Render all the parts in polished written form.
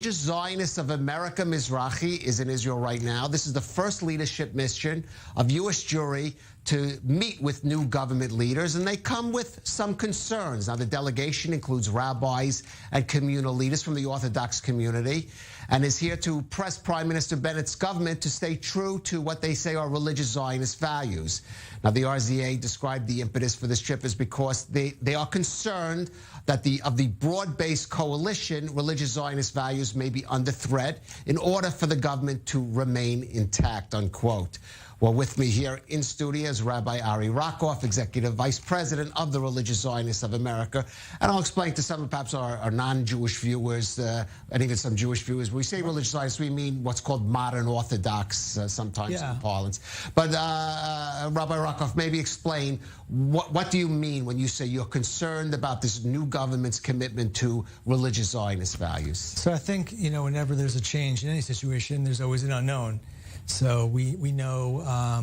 Zionist of America Mizrahi is in Israel right now. This is the first leadership mission of U.S. Jewry to meet with new government leaders, and they come with some concerns. Now, the delegation includes rabbis and communal leaders from the Orthodox community and is here to press Prime Minister Bennett's government to stay true to what they say are religious Zionist values. Now, the RZA described the impetus for this trip as because they are concerned that of the broad-based coalition, religious Zionist values may be under threat in order for the government to remain intact, unquote. Well, with me here in studio is Rabbi Ari Rakoff, Executive Vice President of the Religious Zionists of America. And I'll explain to some of perhaps our non-Jewish viewers, and even some Jewish viewers, when we say religious Zionists, we mean what's called modern Orthodox sometimes in parlance. But Rabbi Rakoff, maybe explain, what do you mean when you say you're concerned about this new government's commitment to religious Zionist values? So I think, whenever there's a change in any situation, there's always an unknown. So we know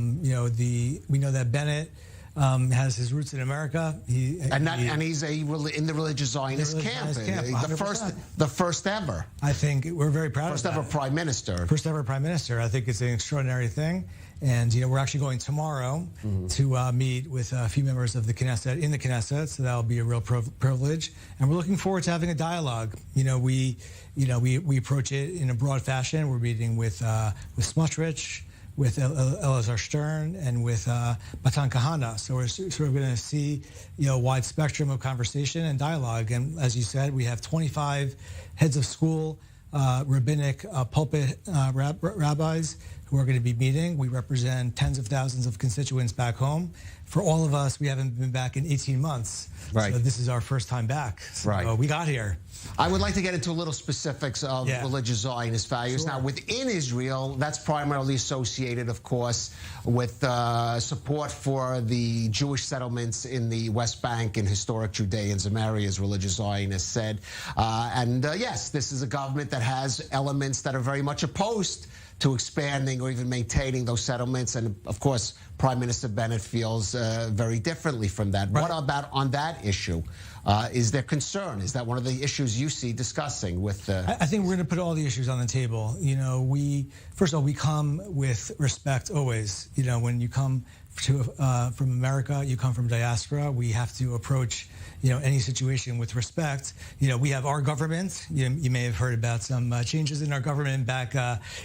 we know that Bennett has his roots in America. He's in the religious Zionist camp. The first ever. I think we're very proud of that. First ever prime minister. First ever prime minister. I think it's an extraordinary thing. And we're actually going tomorrow to meet with a few members of the Knesset in the Knesset, so that'll be a real privilege. And we're looking forward to having a dialogue. We approach it in a broad fashion. We're meeting with Smotrich, with Elazar Stern, and with Matan Kahana. So we're sort of going to see a wide spectrum of conversation and dialogue. And as you said, we have 25 heads of school, rabbinic pulpit rabbis who are going to be meeting. We represent tens of thousands of constituents back home. For all of us, we haven't been back in 18 months. Right. So this is our first time back. So we got here. I would like to get into a little specifics of religious Zionist values. Sure. Now, within Israel, that's primarily associated, of course, with support for the Jewish settlements in the West Bank and historic Judea and Samaria, as religious Zionists said. Yes, this is a government that has elements that are very much opposed to expanding or even maintaining those settlements. And of course, Prime Minister Bennett feels very differently from that. Right. What about on that issue? Is there concern? Is that one of the issues you see discussing with? I think we're going to put all the issues on the table. First of all, we come with respect always. When you come from America, you come from diaspora. We have to approach any situation with respect. We have our government. You may have heard about some changes in our government back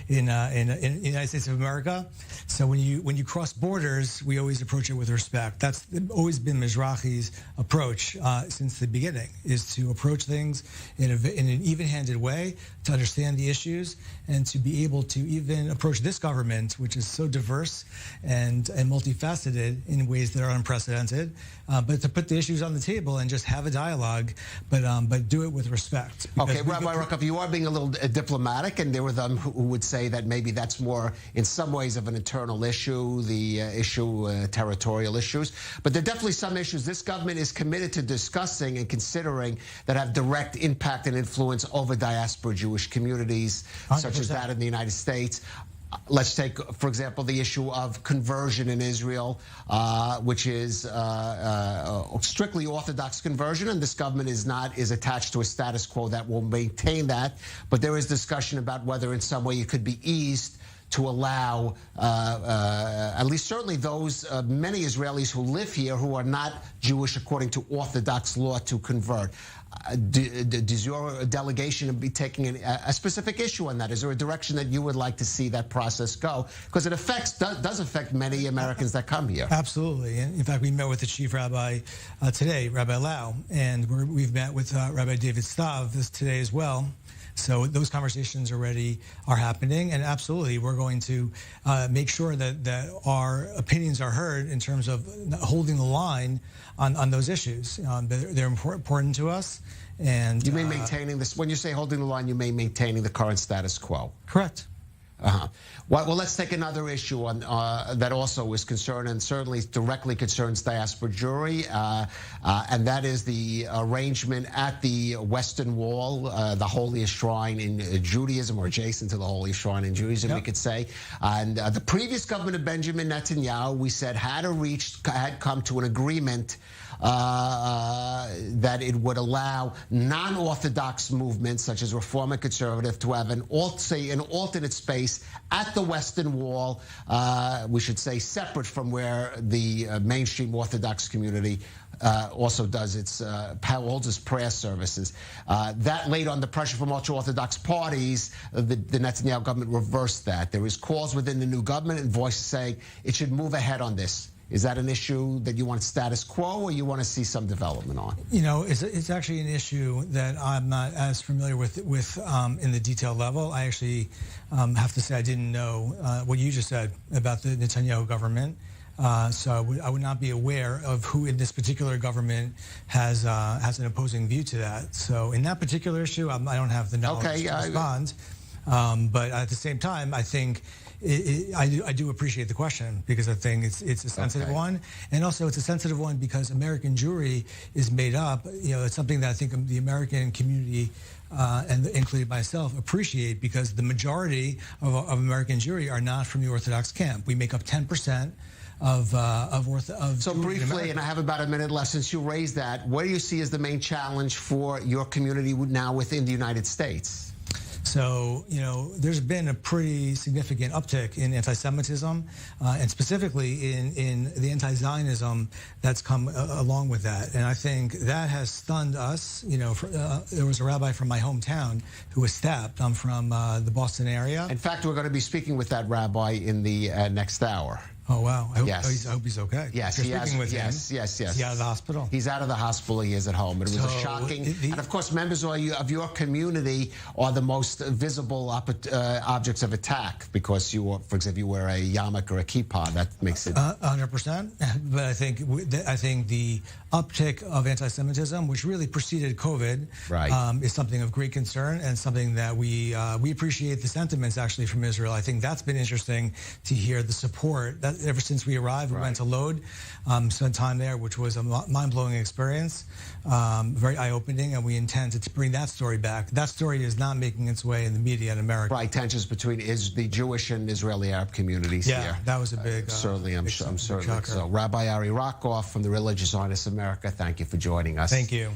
in the United States of America. So when you cross borders, we always approach it with respect. That's always been Mizrahi's approach since the beginning, is to approach things in an even-handed way, to understand the issues, and to be able to even approach this government, which is so diverse and multifaceted in ways that are unprecedented, but to put the issues on the table and just have a dialogue, but do it with respect. Okay, Rabbi Rakoff, you are being a little diplomatic, and there were them who would say that maybe that's more, in some ways, of an internal issue, territorial issues. But there are definitely some issues this government is committed to discussing and considering that have direct impact and influence over diaspora Jewish communities, 100%. Such as that in the United States. Let's take, for example, the issue of conversion in Israel, which is strictly Orthodox conversion, and this government is attached to a status quo that will maintain that. But there is discussion about whether in some way it could be eased to allow, at least certainly those many Israelis who live here who are not Jewish according to Orthodox law to convert. Does your delegation be taking a specific issue on that? Is there a direction that you would like to see that process go? Because it does affect many Americans that come here. Absolutely. In fact, we met with the chief rabbi today, Rabbi Lau, and we've met with Rabbi David Stav today as well. So those conversations already are happening, and absolutely, we're going to make sure that our opinions are heard in terms of holding the line on those issues. They're important to us. And you mean maintaining this? When you say holding the line, you mean maintaining the current status quo? Correct. Well, let's take another issue on that also is concerned and certainly directly concerns diaspora Jewry, and that is the arrangement at the Western Wall, the holiest shrine in Judaism, or adjacent to the holiest shrine in Judaism, we could say. And the previous government of Benjamin Netanyahu, we said, had come to an agreement that it would allow non-Orthodox movements such as Reform and Conservative to have an alternate space at the Western Wall, we should say separate from where the mainstream Orthodox community also does holds its prayer services. That laid on the pressure from ultra-Orthodox parties. The Netanyahu government reversed that. There is calls within the new government and voices saying it should move ahead on this. Is that an issue that you want status quo, or you want to see some development on? You know, it's actually an issue that I'm not as familiar with in the detailed level. I actually have to say I didn't know what you just said about the Netanyahu government. So I would not be aware of who in this particular government has an opposing view to that. So in that particular issue, I don't have the knowledge to respond. But at the same time, I think I do appreciate the question, because I think it's a sensitive one, and also it's a sensitive one because American Jewry is made up. You know, it's something that I think the American community and including myself appreciate, because the majority of American Jewry are not from the Orthodox camp. We make up 10%. So briefly, and I have about a minute left, since you raised that, what do you see as the main challenge for your community now within the United States? So, you know, there's been a pretty significant uptick in anti-Semitism, and specifically in the anti-Zionism that's come along with that. And I think that has stunned us. You know, there was a rabbi from my hometown who was stabbed. I'm from the Boston area. In fact, we're going to be speaking with that rabbi in the next hour. Oh, wow. I hope he's okay. Yes, he has. Yes. Is he out of the hospital? He's out of the hospital. He is at home. But it was a shocking. And of course, members of your community are the most visible objects of attack, because for example, you wear a yarmulke or a kippah. That makes it 100%. But I think the uptick of anti-Semitism, which really preceded COVID, is something of great concern, and something that we appreciate the sentiments actually from Israel. I think that's been interesting to hear the support that ever since we arrived. We went to Lod, spent time there, which was a mind-blowing experience, very eye-opening, and we intend to bring that story back. That story is not making its way in the media in America. Right, tensions between the Jewish and Israeli Arab communities here. Yeah, that was a big... certainly, I'm certain so. Rabbi Ari Rockoff from the Religious Zionist America, thank you for joining us. Thank you.